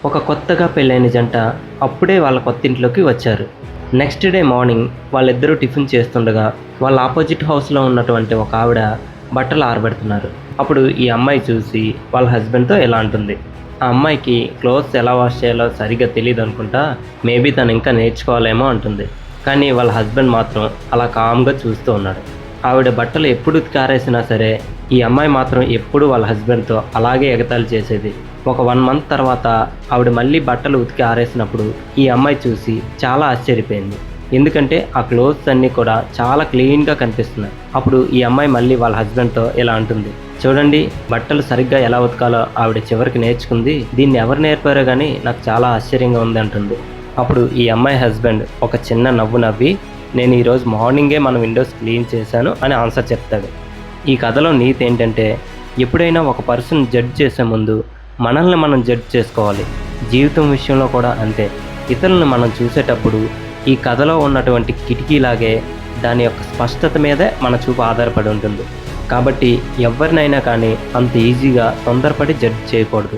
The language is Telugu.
ఒక కొత్తగా పెళ్ళైన జంట అప్పుడే వాళ్ళ కొత్త ఇంట్లోకి వచ్చారు. నెక్స్ట్ డే మార్నింగ్ వాళ్ళిద్దరూ టిఫిన్ చేస్తుండగా వాళ్ళ ఆపోజిట్ హౌస్లో ఉన్నటువంటి ఒక ఆవిడ బట్టలు ఆరబెడుతున్నారు. అప్పుడు ఈ అమ్మాయి చూసి వాళ్ళ హస్బెండ్తో ఇలా అంటుంది. ఆ అమ్మాయికి క్లోత్స్ ఎలా వాష్ చేయాలో సరిగ్గా తెలియదు అనుకుంటా, మేబీ తను ఇంకా నేర్చుకోవాలేమో అంటుంది. కానీ వాళ్ళ హస్బెండ్ మాత్రం అలా కామ్గా చూస్తూ ఉన్నాడు. ఆవిడ బట్టలు ఎప్పుడు ఉతికి ఆరేసినా సరే ఈ అమ్మాయి మాత్రం ఎప్పుడు వాళ్ళ హస్బెండ్తో అలాగే ఎగతాళి చేసేది. ఒక 1 మంత్ తర్వాత ఆవిడ మళ్ళీ బట్టలు ఉతికి ఆరేసినప్పుడు ఈ అమ్మాయి చూసి చాలా ఆశ్చర్యపోయింది. ఎందుకంటే ఆ క్లోత్స్ అన్నీ కూడా చాలా క్లీన్గా కనిపిస్తున్నాయి. అప్పుడు ఈ అమ్మాయి మళ్ళీ వాళ్ళ హస్బెండ్తో ఇలా అంటుంది. చూడండి, బట్టలు సరిగ్గా ఎలా ఉతకాలో ఆవిడ చివరికి నేర్చుకుంది. దీన్ని ఎవరు నేర్పారో కానీ నాకు చాలా ఆశ్చర్యంగా ఉంది అంటుంది. అప్పుడు ఈ అమ్మాయి హస్బెండ్ ఒక చిన్న నవ్వు నవ్వి, నేను ఈరోజు మార్నింగే మన విండోస్ క్లీన్ చేశాను అని ఆన్సర్ చెప్తాడు. ఈ కథలో నీతి ఏంటంటే, ఎప్పుడైనా ఒక పర్సన్ జడ్జ్ చేసే ముందు మనల్ని మనం జడ్జ్ చేసుకోవాలి. జీవితం విషయంలో కూడా అంతే. ఇతరులను మనం చూసేటప్పుడు ఈ కథలో ఉన్నటువంటి కిటికీలాగే దాని యొక్క స్పష్టత మీదే మన చూపు ఆధారపడి ఉంటుంది. కాబట్టి ఎవరినైనా కానీ అంత ఈజీగా తొందరపడి జడ్జ్ చేయకూడదు.